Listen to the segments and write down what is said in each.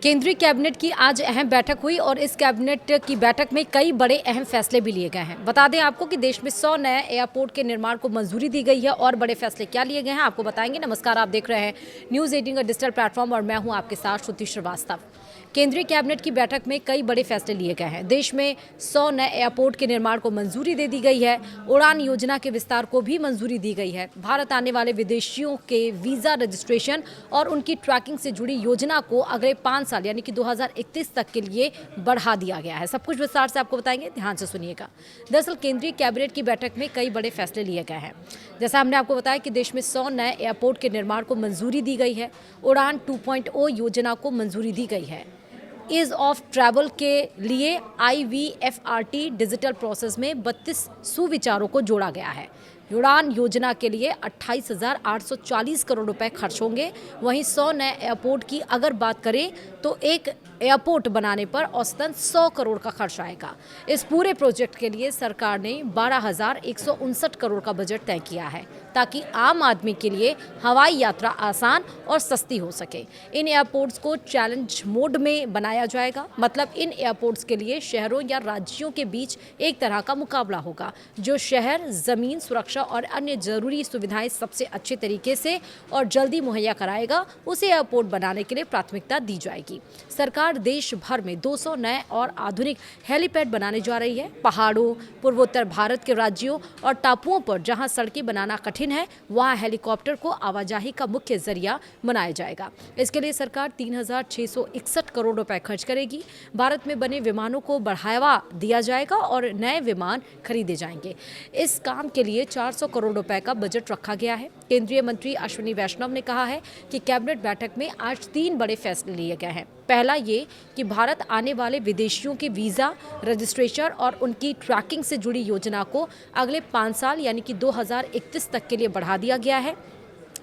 केंद्रीय कैबिनेट की आज अहम बैठक हुई और इस कैबिनेट की बैठक में कई बड़े अहम फैसले भी लिए गए हैं। बता दें आपको कि देश में 100 नए एयरपोर्ट के निर्माण को मंजूरी दी गई है और बड़े फैसले क्या लिए गए हैं आपको बताएंगे। नमस्कार, आप देख रहे हैं न्यूज़ 18 का डिजिटल प्लेटफॉर्म और मैं हूं आपके साथ श्रुति श्रीवास्तव। केंद्रीय कैबिनेट की बैठक में कई बड़े फैसले लिए गए हैं। देश में 100 नए एयरपोर्ट के निर्माण को मंजूरी दे दी गई है। उड़ान योजना के विस्तार को भी मंजूरी दी गई है। भारत आने वाले विदेशियों के वीजा रजिस्ट्रेशन और उनकी ट्रैकिंग से जुड़ी योजना को अगले 5 साल यानी कि 2031 तक के लिए बढ़ा दिया गया है। सब कुछ विस्तार से आपको बताएंगे, ध्यान से सुनिएगा। दरअसल केंद्रीय कैबिनेट की बैठक में कई बड़े फैसले लिए गए हैं। जैसा हमने आपको बताया कि देश में 100 नए एयरपोर्ट के निर्माण को मंजूरी दी गई है। उड़ान 2.0 योजना को मंजूरी दी गई है। ईज ऑफ ट्रैवल के लिए IVFRT डिजिटल प्रोसेस में 32 सुविचारों को जोड़ा गया है। उड़ान योजना के लिए 28,840 करोड़ रुपए खर्च होंगे। वहीं 100 नए एयरपोर्ट की अगर बात करें तो एक एयरपोर्ट बनाने पर औसतन 100 करोड़ का खर्च आएगा। इस पूरे प्रोजेक्ट के लिए सरकार ने 12,159 करोड़ का बजट तय किया है ताकि आम आदमी के लिए हवाई यात्रा आसान और सस्ती हो सके। इन एयरपोर्ट्स को चैलेंज मोड में बनाया जाएगा, मतलब इन एयरपोर्ट्स के लिए शहरों या राज्यों के बीच एक तरह का मुकाबला होगा। जो शहर जमीन सुरक्षा और अन्य जरूरी सुविधाएं सबसे अच्छे तरीके से और जल्दी मुहैया कराएगा, उसे एयरपोर्ट बनाने के लिए प्राथमिकता दी जाएगी। सरकार देश भर में 200 नए और आधुनिक हेलीपैड बनाने जा रही है। पहाड़ों, पूर्वोत्तर भारत के राज्यों और टापुओं पर जहां सड़कें बनाना कठिन है, वहां हेलीकॉप्टर को आवाजाही का मुख्य जरिया बनाया जाएगा। इसके लिए सरकार 3,661 करोड़ रुपए खर्च करेगी। भारत में बने विमानों को बढ़ावा दिया जाएगा और नए विमान खरीदे जाएंगे। इस काम के लिए 400 करोड़ रुपए का बजट रखा गया है। केंद्रीय मंत्री अश्विनी वैष्णव ने कहा है कि कैबिनेट बैठक में आज 3 बड़े फैसले लिए गए हैं। पहला ये कि भारत आने वाले विदेशियों के वीज़ा रजिस्ट्रेशन और उनकी ट्रैकिंग से जुड़ी योजना को अगले 5 साल यानी कि 2031 तक के लिए बढ़ा दिया गया है।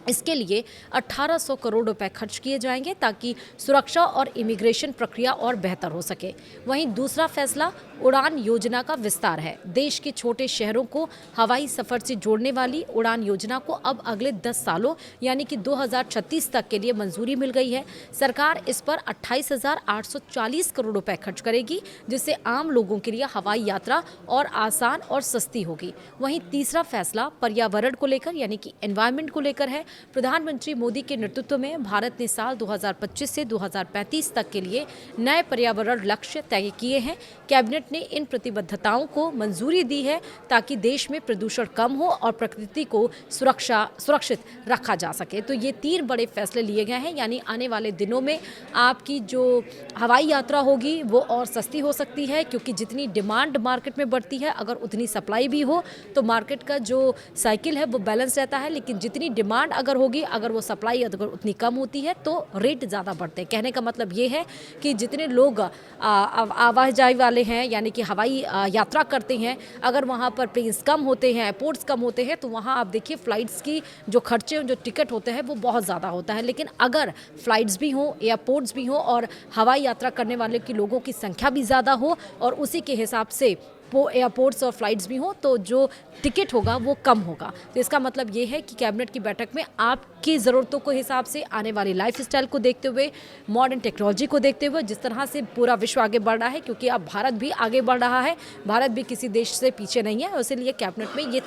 इसके लिए 1800 करोड़ रुपए खर्च किए जाएंगे ताकि सुरक्षा और इमिग्रेशन प्रक्रिया और बेहतर हो सके। वहीं दूसरा फैसला उड़ान योजना का विस्तार है। देश के छोटे शहरों को हवाई सफर से जोड़ने वाली उड़ान योजना को अब अगले 10 सालों यानी कि 2036 तक के लिए मंजूरी मिल गई है। सरकार इस पर 28,840 करोड़ रुपए खर्च करेगी, जिससे आम लोगों के लिए हवाई यात्रा और आसान और सस्ती होगी। वहीं तीसरा फैसला पर्यावरण को लेकर यानी कि एनवायरनमेंट को लेकर है। प्रधानमंत्री मोदी के नेतृत्व में भारत ने साल 2025 से 2035 तक के लिए नए पर्यावरण लक्ष्य तय किए हैं। कैबिनेट ने इन प्रतिबद्धताओं को मंजूरी दी है ताकि देश में प्रदूषण कम हो और प्रकृति को सुरक्षित रखा जा सके। तो ये 3 बड़े फैसले लिए गए हैं, यानी आने वाले दिनों में आपकी जो हवाई यात्रा होगी वो और सस्ती हो सकती है, क्योंकि जितनी डिमांड मार्केट में बढ़ती है अगर उतनी सप्लाई भी हो तो मार्केट का जो साइकिल है वो बैलेंस रहता है। लेकिन जितनी डिमांड अगर होगी, अगर वो सप्लाई अगर उतनी कम होती है तो रेट ज़्यादा बढ़ते हैं। कहने का मतलब ये है कि जितने लोग आवाजाही वाले हैं यानी कि हवाई यात्रा करते हैं, अगर वहाँ पर प्लेन्स कम होते हैं, एयरपोर्ट्स कम होते हैं, तो वहाँ आप देखिए फ़्लाइट्स की जो खर्चे जो टिकट होते हैं वो बहुत ज़्यादा होता है। लेकिन अगर फ़्लाइट्स भी हों, एयरपोर्ट्स भी हों और हवाई यात्रा करने वाले की लोगों की संख्या भी ज़्यादा हो और उसी के हिसाब से वो एयरपोर्ट्स और फ्लाइट्स भी हों, तो जो टिकट होगा वो कम होगा। तो इसका मतलब ये है कि कैबिनेट की बैठक में आपकी ज़रूरतों के हिसाब से, आने वाली लाइफस्टाइल को देखते हुए, मॉडर्न टेक्नोलॉजी को देखते हुए, जिस तरह से पूरा विश्व आगे बढ़ रहा है, क्योंकि अब भारत भी आगे बढ़ रहा है, भारत भी किसी देश से पीछे नहीं है, इसीलिए कैबिनेट में ये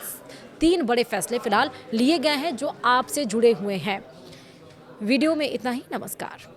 3 बड़े फैसले फिलहाल लिए गए हैं जो आपसे जुड़े हुए हैं। वीडियो में इतना ही। नमस्कार।